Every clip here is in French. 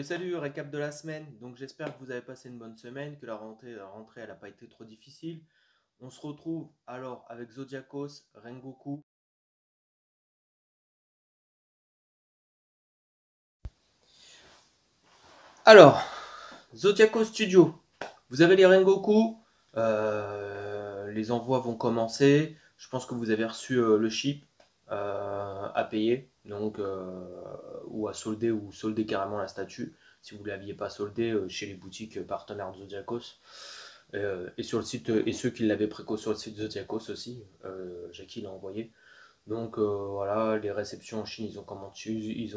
Salut, récap de la semaine. Donc j'espère que vous avez passé une bonne semaine, que la rentrée elle n'a pas été trop difficile. On se retrouve alors avec Zodiacos, Rengoku. Alors, Zodiacos Studio, vous avez les Rengoku, les envois vont commencer. Je pense que vous avez reçu le chip à payer, donc ou à solder ou solder carrément la statue si vous ne l'aviez pas soldé chez les boutiques partenaires de Zodiacos. Et sur le site, et ceux qui l'avaient préco sur le site Zodiacos aussi, Jackie l'a envoyé. Donc voilà, les réceptions en Chine, ils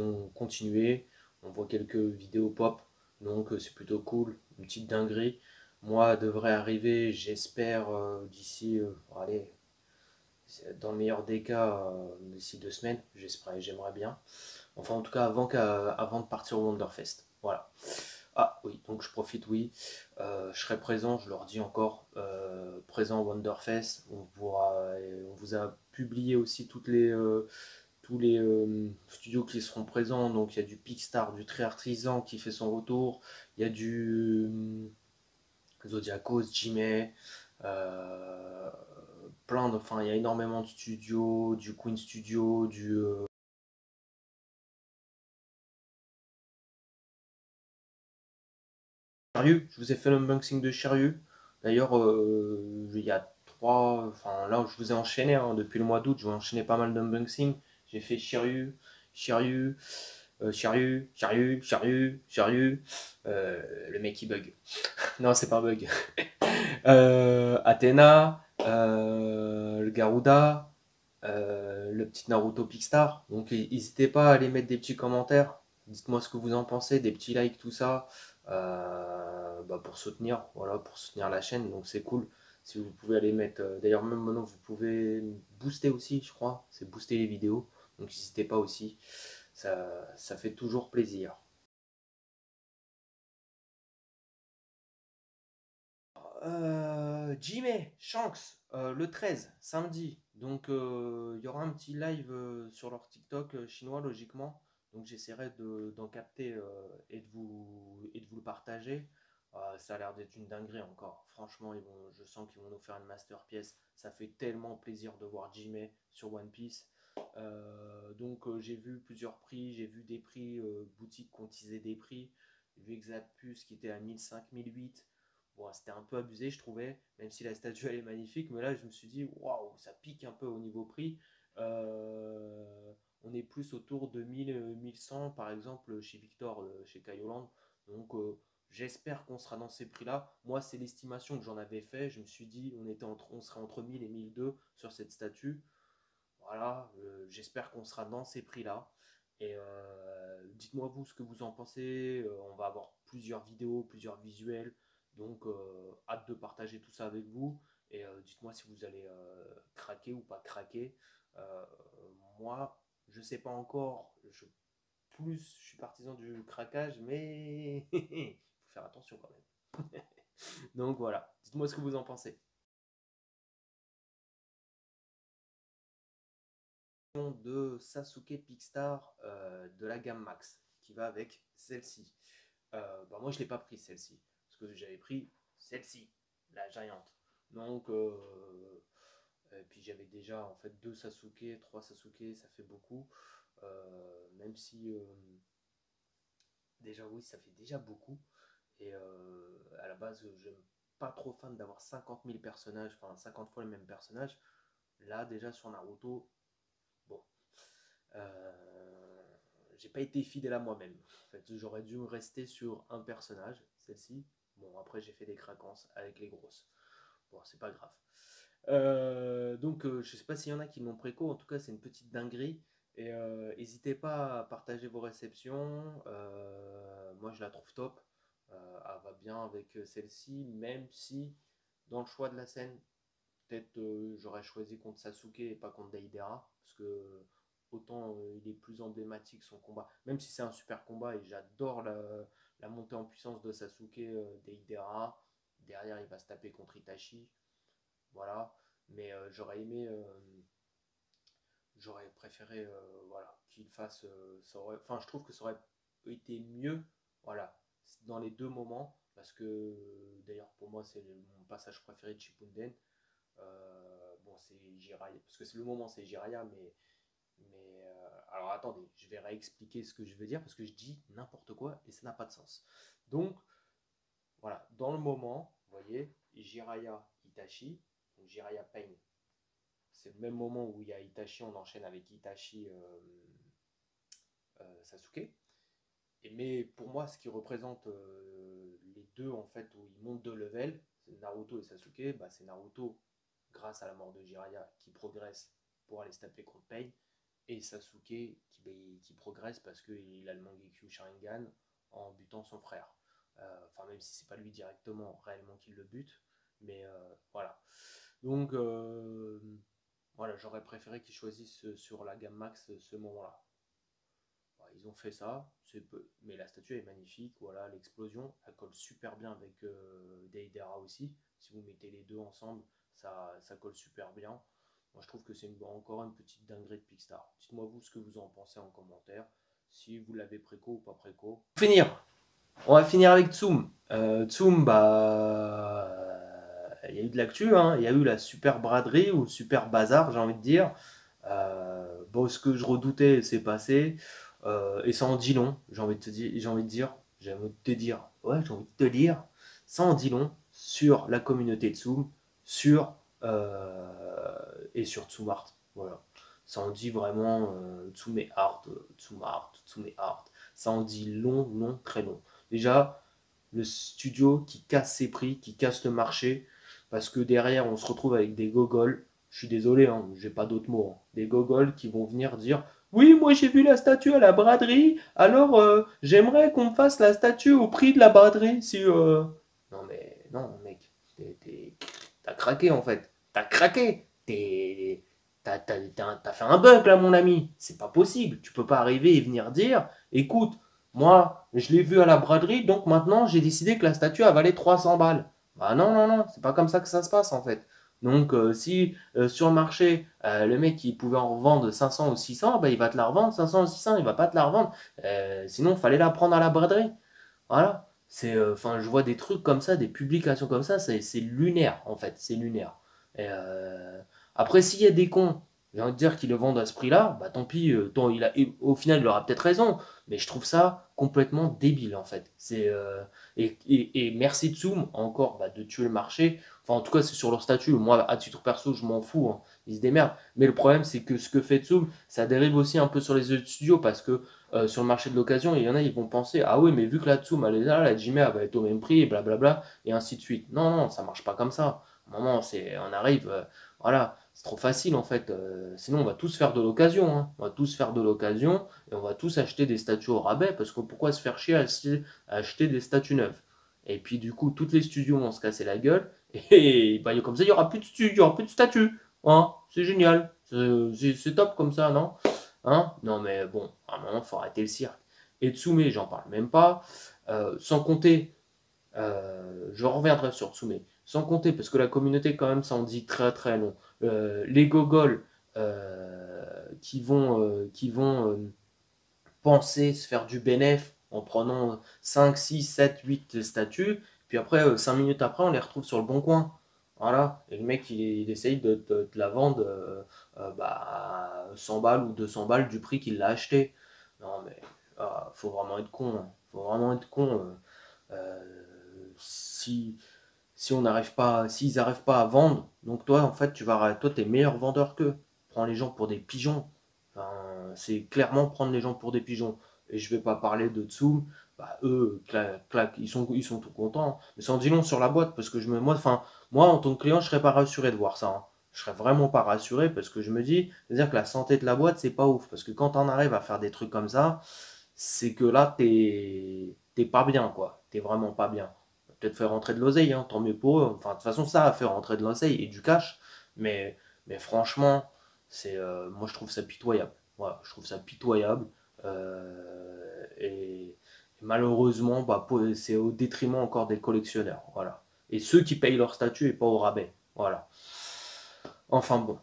ont continué. On voit quelques vidéos pop, donc c'est plutôt cool, une petite dinguerie. Moi, devrait arriver, j'espère, d'ici, allez, dans le meilleur des cas, d'ici 2 semaines, j'aimerais bien. Enfin, en tout cas, avant de partir au Wonderfest. Voilà. Ah oui, donc je profite, oui. Je serai présent, je leur dis encore, présent au Wonderfest. On vous a publié aussi tous les studios qui seront présents. Donc il y a du Picstar, du Très Artisan qui fait son retour. Il y a du Zodiacos, Jimmy, euh, enfin il y a énormément de studios, du Queen Studio, du Chariot. Je vous ai fait l'unboxing de Chariot. D'ailleurs, il y a enfin là je vous ai enchaîné depuis le mois d'août, je vais enchaîner pas mal d'unboxing. J'ai fait Chariot, Chariot, Chariot. Le mec il bug. Non, c'est pas un bug. Athéna, le Garuda, le petit Naruto Pickstar. Donc n'hésitez pas à aller mettre des petits commentaires. Dites-moi ce que vous en pensez, des petits likes, tout ça, pour soutenir, voilà, pour soutenir la chaîne. Donc c'est cool. Si vous pouvez aller mettre. D'ailleurs, même maintenant, vous pouvez booster aussi, je crois. C'est booster les vidéos. Donc n'hésitez pas aussi. Ça fait toujours plaisir. Jimmy, Shanks, le 13, samedi. Donc, il y aura un petit live sur leur TikTok chinois, logiquement. Donc, j'essaierai d'en capter et de vous le partager. Ça a l'air d'être une dinguerie encore. Franchement, je sens qu'ils vont nous faire une masterpiece. Ça fait tellement plaisir de voir Jimmy sur One Piece. Donc, j'ai vu plusieurs prix. J'ai vu des prix, boutiques qui ont teasé des prix. J'ai vu Exapus qui était à 1005, 1008. Bon, c'était un peu abusé, je trouvais, même si la statue elle est magnifique. Mais là, je me suis dit, waouh, ça pique un peu au niveau prix. On est plus autour de 1000, 1100 par exemple chez Victor, chez Kayoland. Donc, j'espère qu'on sera dans ces prix-là. Moi, c'est l'estimation que j'en avais fait. Je me suis dit, on serait entre 1000 et 1002 sur cette statue. Voilà, j'espère qu'on sera dans ces prix-là. Et dites-moi vous ce que vous en pensez. On va avoir plusieurs vidéos, plusieurs visuels. Donc hâte de partager tout ça avec vous. Et dites-moi si vous allez craquer ou pas craquer. Euh, Moi, je sais pas encore. Je suis partisan du craquage, mais il faut faire attention quand même. Donc voilà, dites-moi ce que vous en pensez. De Sasuke Pickstar de la gamme Max qui va avec celle-ci. Moi je l'ai pas pris celle-ci parce que j'avais pris celle-ci, la Giant. Donc et puis j'avais déjà en fait deux Sasuke, trois Sasuke, ça fait beaucoup. Même si déjà oui ça fait déjà beaucoup. Et à la base j'aime pas trop fan d'avoir 50 000 personnages, enfin 50 fois le même personnage. Là déjà sur Naruto, bon, Euh, j'ai pas été fidèle à moi-même. En fait, j'aurais dû rester sur un personnage, celle-ci. Bon, après, j'ai fait des craquances avec les grosses. Bon, c'est pas grave. Donc, je sais pas s'il y en a qui l'ont préco. En tout cas, c'est une petite dinguerie. Et n'hésitez pas à partager vos réceptions. Moi, je la trouve top. Elle va bien avec celle-ci, même si dans le choix de la scène, peut-être j'aurais choisi contre Sasuke et pas contre Deidara, parce que autant il est plus emblématique son combat, même si c'est un super combat et j'adore la montée en puissance de Sasuke Deidara. Derrière, il va se taper contre Itachi, voilà. Mais j'aurais préféré voilà, qu'il fasse. Enfin, je trouve que ça aurait été mieux Voilà, dans les deux moments, parce que d'ailleurs pour moi c'est mon passage préféré de Shippuden. Bon, c'est Jiraiya, parce que c'est le moment, c'est Jiraiya, alors attendez, je vais réexpliquer ce que je veux dire parce que je dis n'importe quoi et ça n'a pas de sens. Donc voilà, dans le moment, vous voyez, Jiraiya Itachi, donc Jiraiya Pain, c'est le même moment où il y a Itachi, on enchaîne avec Itachi Sasuke. Mais pour moi, ce qui représente les deux en fait où ils montent de level, c'est Naruto et Sasuke. Bah, c'est Naruto grâce à la mort de Jiraiya qui progresse pour aller se taper contre Pain, et Sasuke qui progresse parce qu'il a le Mangekyo Sharingan en butant son frère. Enfin, même si c'est pas lui directement réellement qui le bute, mais voilà. Donc voilà, j'aurais préféré qu'ils choisissent sur la gamme max ce moment-là. Bah, ils ont fait ça, mais la statue est magnifique. Voilà, l'explosion, elle colle super bien avec Deidara aussi. Si vous mettez les deux ensemble, ça colle super bien. Moi, je trouve que c'est encore une petite dinguerie de Pixar. Dites-moi vous ce que vous en pensez en commentaire, si vous l'avez préco ou pas préco. Pour finir, on va finir avec Tsum. Tsum, bah, il y a eu de l'actu, hein. Il y a eu la super braderie ou super bazar, j'ai envie de dire. Bon, ce que je redoutais, c'est passé. Et ça en dit long, j'ai envie de te dire, j'ai envie de te dire, ça en dit long sur la communauté de Tsum, sur et sur Tsumart. Voilà. Ça en dit vraiment Tsum est hard, Tsum est hard. Ça en dit long, long, très long. Déjà, le studio qui casse ses prix, qui casse le marché, parce que derrière, on se retrouve avec des gogoles. Je suis désolé, hein, j'ai pas d'autres mots, hein. Des gogoles qui vont venir dire oui, moi j'ai vu la statue à la braderie, alors j'aimerais qu'on me fasse la statue au prix de la braderie. Si, Non, mais non, mec, t'as craqué en fait. T'as craqué. T'as fait un bug là, mon ami. C'est pas possible. Tu peux pas arriver et venir dire écoute, moi, je l'ai vu à la braderie, donc maintenant j'ai décidé que la statue a valait 300 balles. Bah non, non, non, c'est pas comme ça que ça se passe en fait. Donc si sur le marché, le mec il pouvait en revendre 500 ou 600, bah, il va te la revendre 500 ou 600, il va pas te la revendre. Sinon, il fallait la prendre à la braderie. Voilà. Enfin, je vois des trucs comme ça, des publications comme ça, c'est lunaire en fait, c'est lunaire. Et, après, s'il y a des cons, j'ai envie de dire qu'ils le vendent à ce prix-là, bah tant pis, au final il aura peut-être raison, mais je trouve ça complètement débile en fait. Et merci Tsum encore bah, de tuer le marché. Enfin, en tout cas, c'est sur leur statut. Moi, à titre perso, je m'en fous, hein. Ils se démerdent. Mais le problème, c'est que ce que fait Tsum, ça dérive aussi un peu sur les autres studios parce que sur le marché de l'occasion, il y en a, ils vont penser ah oui, mais vu que la Tsum, elle est là, la Jime, elle va être au même prix, et blablabla, et ainsi de suite. Non, non, ça marche pas comme ça. À un moment, on arrive, voilà, c'est trop facile en fait. Sinon, on va tous faire de l'occasion, hein. On va tous faire de l'occasion et on va tous acheter des statues au rabais parce que pourquoi se faire chier à acheter des statues neuves? Et puis du coup, toutes les studios vont se casser la gueule et bah, comme ça, il y aura plus de studios, il y aura plus de statues. Hein, c'est génial, c'est top comme ça, non? Hein? Non mais bon, à un moment, il faut arrêter le cirque. Et Tsume, j'en parle même pas. Sans compter, je reviendrai sur Tsume, sans compter, parce que la communauté, quand même, ça en dit très très long. Les gogols qui vont penser se faire du bénéf en prenant 5 6 7 8 statuts, puis après, 5 minutes après, on les retrouve sur le bon coin. Voilà, et le mec, il essaye de te la vendre bah, 100 balles ou 200 balles du prix qu'il l'a acheté. Non, mais faut vraiment être con, hein. Faut vraiment être con. Si, si on n'arrive pas, s'ils n'arrivent pas à vendre, donc toi, en fait, toi, t'es meilleur vendeur qu'eux. Prends les gens pour des pigeons. Enfin, c'est clairement prendre les gens pour des pigeons. Et je vais pas parler de Tsum. Bah, eux, clac, ils sont tout contents. Mais ça en dit long sur la boîte parce que moi, en tant que client, je serais pas rassuré de voir ça, hein. Je serais vraiment pas rassuré parce que je me dis, c'est-à-dire que la santé de la boîte, c'est pas ouf. Parce que quand on arrive à faire des trucs comme ça, c'est que là, t'es pas bien, quoi. T'es vraiment pas bien. Peut-être faire rentrer de l'oseille, hein, tant mieux pour eux. Enfin, de toute façon, ça a fait rentrer de l'oseille et du cash. Mais, mais franchement, moi, je trouve ça pitoyable. Voilà, je trouve ça pitoyable. Et malheureusement, bah, c'est au détriment encore des collectionneurs. Voilà. Et ceux qui payent leur statut et pas au rabais. Voilà. Enfin bon.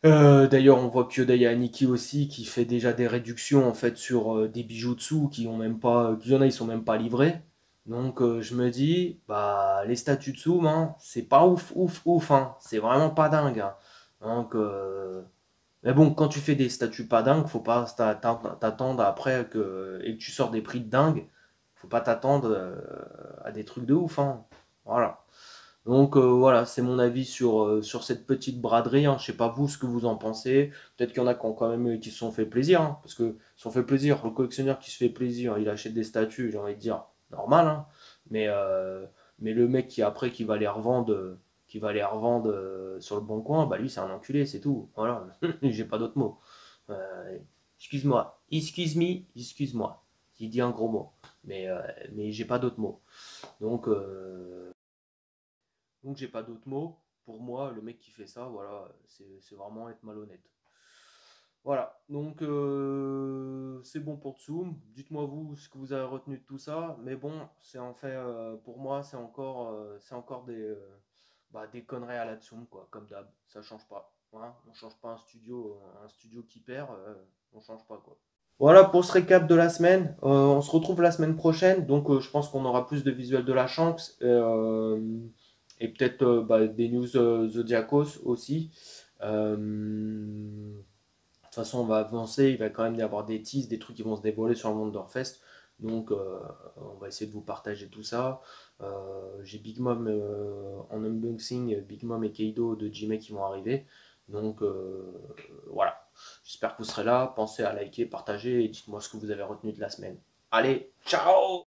D'ailleurs, on voit qu'il y a Aniki aussi qui fait déjà des réductions en fait sur des bijoux dessous qui ont même pas, qu'il y en a, ils sont même pas livrés. Donc je me dis, bah les statues dessous, hein, c'est pas ouf, ouf, ouf, hein. C'est vraiment pas dingue, hein. Donc, mais bon, quand tu fais des statues pas dingues, faut pas t'attendre après et que tu sors des prix de dingue. Faut pas t'attendre à des trucs de ouf, hein. Voilà. Donc voilà, c'est mon avis sur cette petite braderie, hein. Je sais pas vous ce que vous en pensez. Peut-être qu'il y en a qui ont quand même qui se sont fait plaisir, hein, parce que se sont fait plaisir. Le collectionneur qui se fait plaisir, il achète des statues, j'ai envie de dire normal, hein. Mais, euh, mais le mec qui après qui va les revendre sur le bon coin, bah lui c'est un enculé, c'est tout. Voilà, j'ai pas d'autres mots. Euh, excuse-moi, excuse-moi. J'ai dit un gros mot, mais j'ai pas d'autres mots. Donc donc j'ai pas d'autres mots. Pour moi, le mec qui fait ça, voilà, c'est vraiment être malhonnête. Voilà, donc c'est bon pour Tsum. Dites-moi vous ce que vous avez retenu de tout ça. Mais bon, c'est en fait, pour moi, c'est encore des conneries à la Tsum, quoi, comme d'hab. Ça change pas. Hein. On change pas un studio qui perd, on change pas, quoi. Voilà pour ce récap de la semaine. On se retrouve la semaine prochaine. Donc, je pense qu'on aura plus de visuels de la Shanks et peut-être des news Zodiacos aussi. De toute façon, on va avancer. Il va quand même y avoir des teases, des trucs qui vont se dévoiler sur le monde d'Orfest. Donc, on va essayer de vous partager tout ça. J'ai Big Mom en unboxing, Big Mom et Keido de Jimmy qui vont arriver. Donc, voilà. J'espère que vous serez là. Pensez à liker, partager et dites-moi ce que vous avez retenu de la semaine. Allez, ciao!